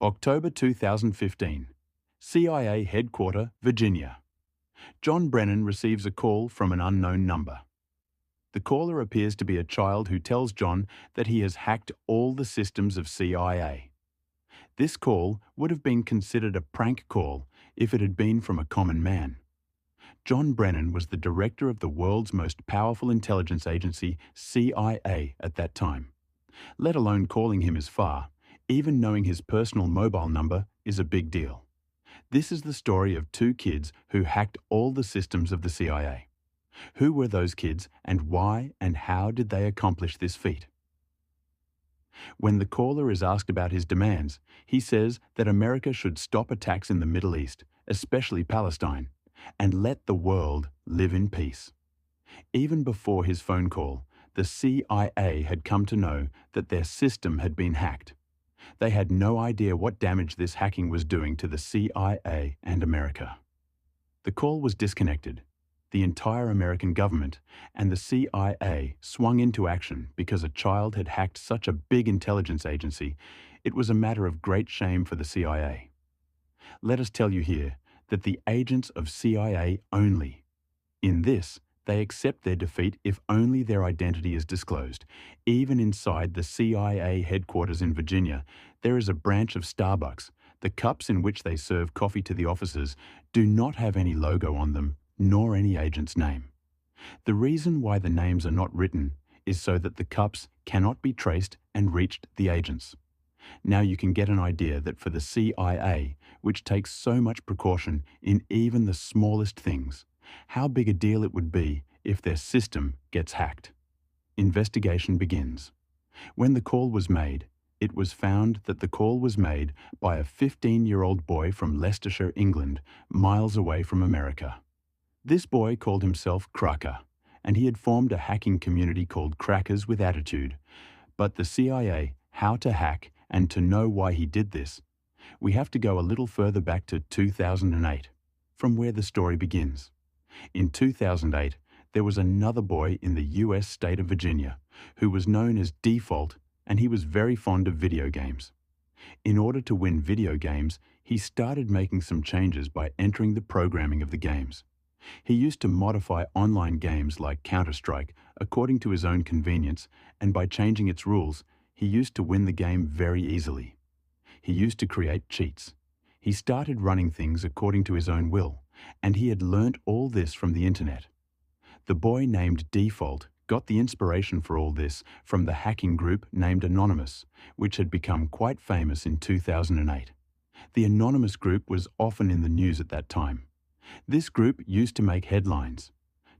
October 2015. CIA Headquarter, Virginia. John Brennan receives a call from an unknown number. The caller appears to be a child who tells John that he has hacked all the systems of CIA. This call would have been considered a prank call if it had been from a common man. John Brennan was the director of the world's most powerful intelligence agency, CIA, at that time. Let alone calling him as far, even knowing his personal mobile number is a big deal. This is the story of two kids who hacked all the systems of the CIA. Who were those kids, and why and how did they accomplish this feat? When the caller is asked about his demands, he says that America should stop attacks in the Middle East, especially Palestine, and let the world live in peace. Even before his phone call, the CIA had come to know that their system had been hacked. They had no idea what damage this hacking was doing to the CIA and America. The call was disconnected. The entire American government and the CIA swung into action because a child had hacked such a big intelligence agency. It was a matter of great shame for the CIA. Let us tell you here that the agents of CIA only. In this, they accept their defeat if only their identity is disclosed. Even inside the CIA headquarters in Virginia, there is a branch of Starbucks. The cups in which they serve coffee to the officers do not have any logo on them, nor any agent's name. The reason why the names are not written is so that the cups cannot be traced and reached the agents. Now you can get an idea that for the CIA, which takes so much precaution in even the smallest things, how big a deal it would be if their system gets hacked. Investigation begins. When the call was made, it was found that the call was made by a 15-year-old boy from Leicestershire, England, miles away from America. This boy called himself Cracker, and he had formed a hacking community called Crackers with Attitude. But the CIA, how to hack, and to know why he did this, we have to go a little further back to 2008, from where the story begins. In 2008, there was another boy in the US state of Virginia who was known as Default, and he was very fond of video games. In order to win video games, he started making some changes by entering the programming of the games. He used to modify online games like Counter-Strike according to his own convenience, and by changing its rules, he used to win the game very easily. He used to create cheats. He started running things according to his own will, and he had learnt all this from the internet. The boy named Default got the inspiration for all this from the hacking group named Anonymous, which had become quite famous in 2008. The Anonymous group was often in the news at that time. This group used to make headlines.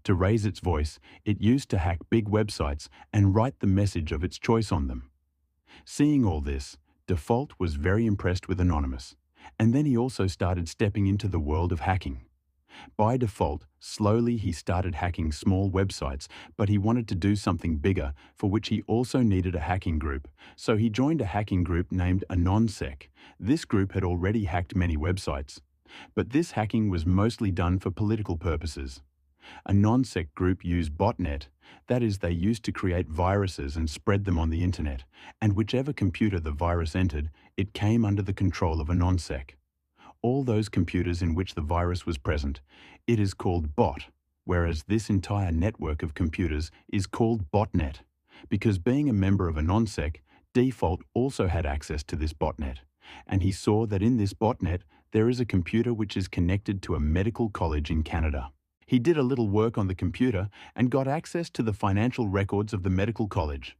To raise its voice, it used to hack big websites and write the message of its choice on them. Seeing all this, Default was very impressed with Anonymous, and then he also started stepping into the world of hacking. By default, slowly he started hacking small websites, but he wanted to do something bigger, for which he also needed a hacking group. So he joined a hacking group named AnonSec. This group had already hacked many websites, but this hacking was mostly done for political purposes. A non-sec group used botnet, that is, they used to create viruses and spread them on the internet, and whichever computer the virus entered, it came under the control of a non-sec. All those computers in which the virus was present, it is called bot, whereas this entire network of computers is called botnet, because being a member of a non-sec, Default also had access to this botnet, and he saw that in this botnet there is a computer which is connected to a medical college in Canada. He did a little work on the computer and got access to the financial records of the medical college.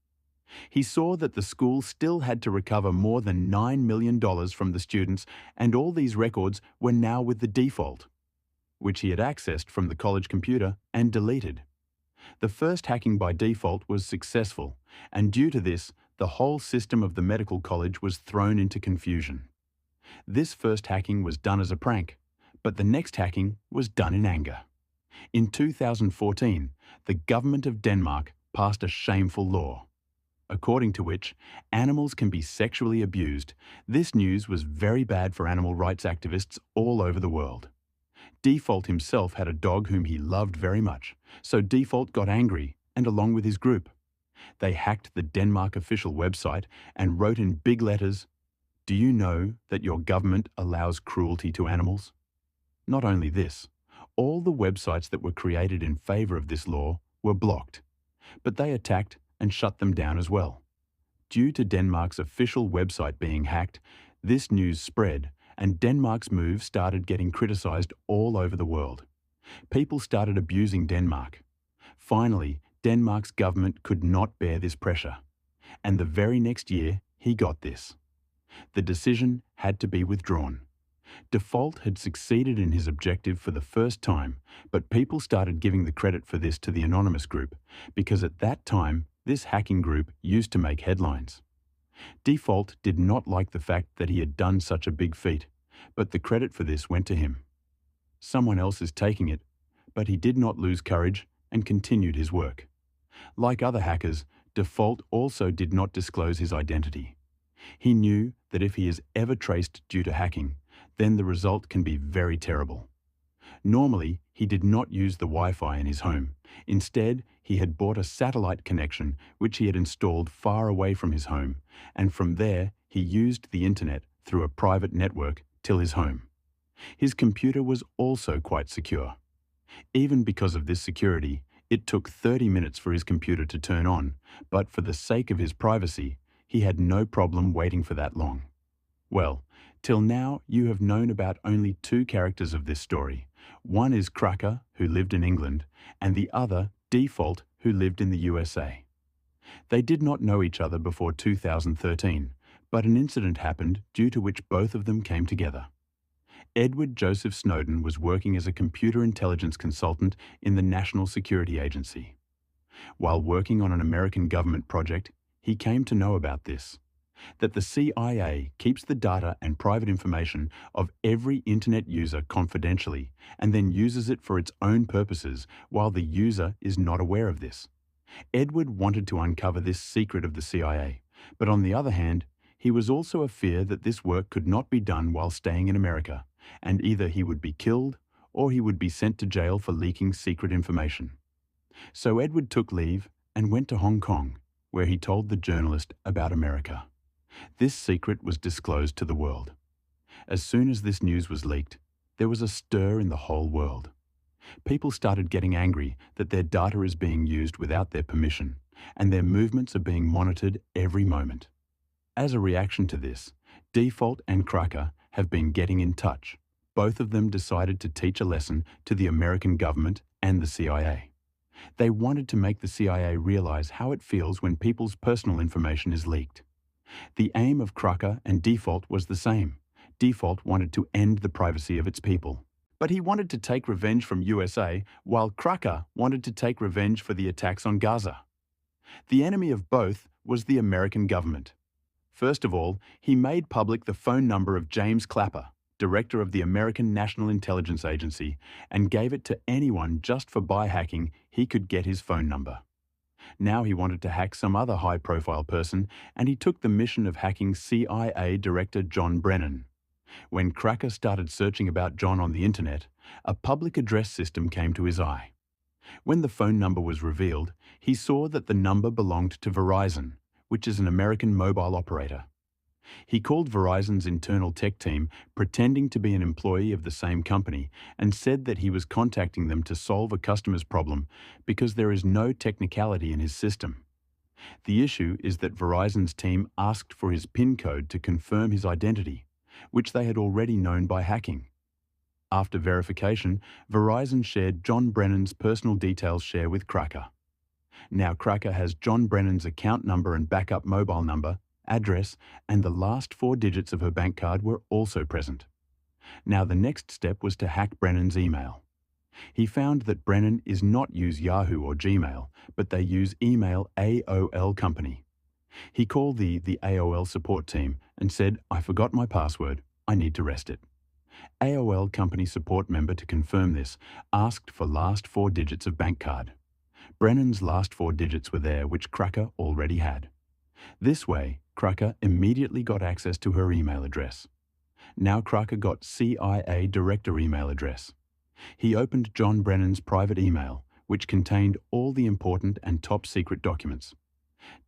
He saw that the school still had to recover more than $9 million from the students, and all these records were now with the Default, which he had accessed from the college computer and deleted. The first hacking by Default was successful, and due to this, the whole system of the medical college was thrown into confusion. This first hacking was done as a prank, but the next hacking was done in anger. In 2014, the government of Denmark passed a shameful law, according to which animals can be sexually abused. This news was very bad for animal rights activists all over the world. Default himself had a dog whom he loved very much, so Default got angry, and along with his group, they hacked the Denmark official website and wrote in big letters, Do you know that your government allows cruelty to animals? Not only this, all the websites that were created in favor of this law were blocked, but they attacked and shut them down as well. Due to Denmark's official website being hacked, this news spread and Denmark's move started getting criticized all over the world. People started abusing Denmark. Finally, Denmark's government could not bear this pressure, and the very next year he got this. The decision had to be withdrawn. Default had succeeded in his objective for the first time, but people started giving the credit for this to the anonymous group, because at that time, this hacking group used to make headlines. Default did not like the fact that he had done such a big feat, but the credit for this went to him. Someone else is taking it, but he did not lose courage and continued his work. Like other hackers, Default also did not disclose his identity. He knew that if he is ever traced due to hacking, then the result can be very terrible. Normally, he did not use the Wi-Fi in his home. Instead, he had bought a satellite connection which he had installed far away from his home, and from there he used the internet through a private network till his home. His computer was also quite secure. Even because of this security, it took 30 minutes for his computer to turn on, but for the sake of his privacy, he had no problem waiting for that long. Well, till now you have known about only two characters of this story. One is Cracker, who lived in England, and the other, Default, who lived in the USA. They did not know each other before 2013, but an incident happened due to which both of them came together. Edward Joseph Snowden was working as a computer intelligence consultant in the National Security Agency. While working on an American government project, he came to know about this, that the CIA keeps the data and private information of every internet user confidentially and then uses it for its own purposes while the user is not aware of this. Edward wanted to uncover this secret of the CIA, but on the other hand, he was also afeard that this work could not be done while staying in America, and either he would be killed or he would be sent to jail for leaking secret information. So Edward took leave and went to Hong Kong, where he told the journalist about America. This secret was disclosed to the world. As soon as this news was leaked, there was a stir in the whole world. People started getting angry that their data is being used without their permission, and their movements are being monitored every moment. As a reaction to this, Default and Cracker have been getting in touch. Both of them decided to teach a lesson to the American government and the CIA. They wanted to make the CIA realize how it feels when people's personal information is leaked. The aim of Cracker and Default was the same. Default wanted to end the privacy of its people. But he wanted to take revenge from USA, while Cracker wanted to take revenge for the attacks on Gaza. The enemy of both was the American government. First of all, he made public the phone number of James Clapper, director of the American National Intelligence Agency, and gave it to anyone just for by hacking he could get his phone number. Now he wanted to hack some other high-profile person, and he took the mission of hacking CIA Director John Brennan. When Cracker started searching about John on the internet, a public address system came to his eye. When the phone number was revealed, he saw that the number belonged to Verizon, which is an American mobile operator. He called Verizon's internal tech team, pretending to be an employee of the same company, and said that he was contacting them to solve a customer's problem because there is no technicality in his system. The issue is that Verizon's team asked for his PIN code to confirm his identity, which they had already known by hacking. After verification, Verizon shared John Brennan's personal details share with Cracker. Now Cracker has John Brennan's account number and backup mobile number, address, and the last 4 digits of her bank card were also present. Now the next step was to hack Brennan's email. He found that Brennan is not use Yahoo or Gmail, but they use email AOL company. He called the AOL support team and said, "I forgot my password, I need to rest it." AOL company support member, to confirm this, asked for last 4 digits of bank card. Brennan's last 4 digits were there, which Cracker already had. This way, Cracker immediately got access to her email address. Now Cracker got CIA director email address. He opened John Brennan's private email, which contained all the important and top secret documents.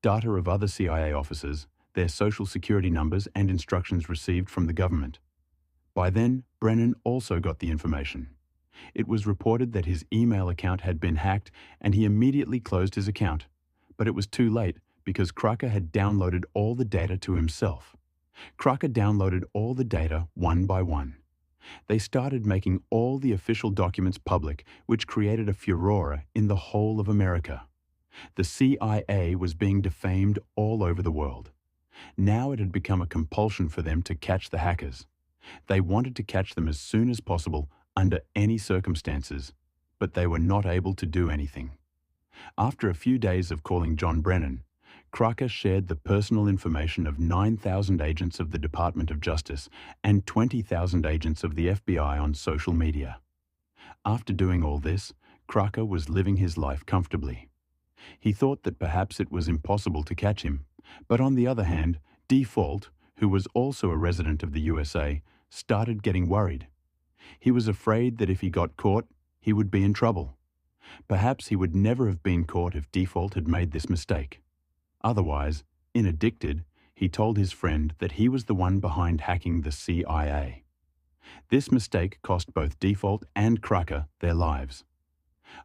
Data of other CIA officers, their social security numbers and instructions received from the government. By then, Brennan also got the information. It was reported that his email account had been hacked and he immediately closed his account. But it was too late because Crocker had downloaded all the data to himself. Crocker downloaded all the data one by one. They started making all the official documents public, which created a furore in the whole of America. The CIA was being defamed all over the world. Now it had become a compulsion for them to catch the hackers. They wanted to catch them as soon as possible, under any circumstances, but they were not able to do anything. After a few days of calling John Brennan, Crocker shared the personal information of 9,000 agents of the Department of Justice and 20,000 agents of the FBI on social media. After doing all this, Crocker was living his life comfortably. He thought that perhaps it was impossible to catch him, but on the other hand, Default, who was also a resident of the USA, started getting worried. He was afraid that if he got caught, he would be in trouble. Perhaps he would never have been caught if Default had made this mistake. Otherwise, in Addicted, he told his friend that he was the one behind hacking the CIA. This mistake cost both Default and Crocker their lives.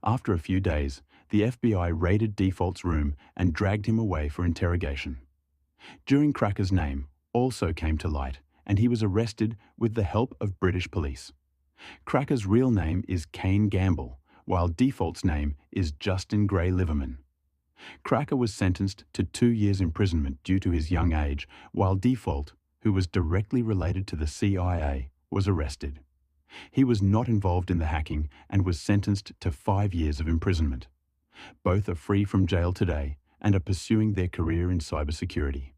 After a few days, the FBI raided Default's room and dragged him away for interrogation. During Crocker's name also came to light, and he was arrested with the help of British police. Crocker's real name is Kane Gamble, while Default's name is Justin Gray Liverman. Crocker was sentenced to 2 years imprisonment due to his young age, while Default, who was directly related to the CIA, was arrested. He was not involved in the hacking and was sentenced to 5 years of imprisonment. Both are free from jail today and are pursuing their career in cybersecurity.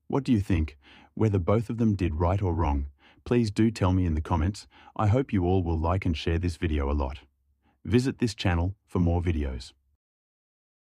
What do you think? Whether both of them did right or wrong, please do tell me in the comments. I hope you all will like and share this video a lot. Visit this channel for more videos.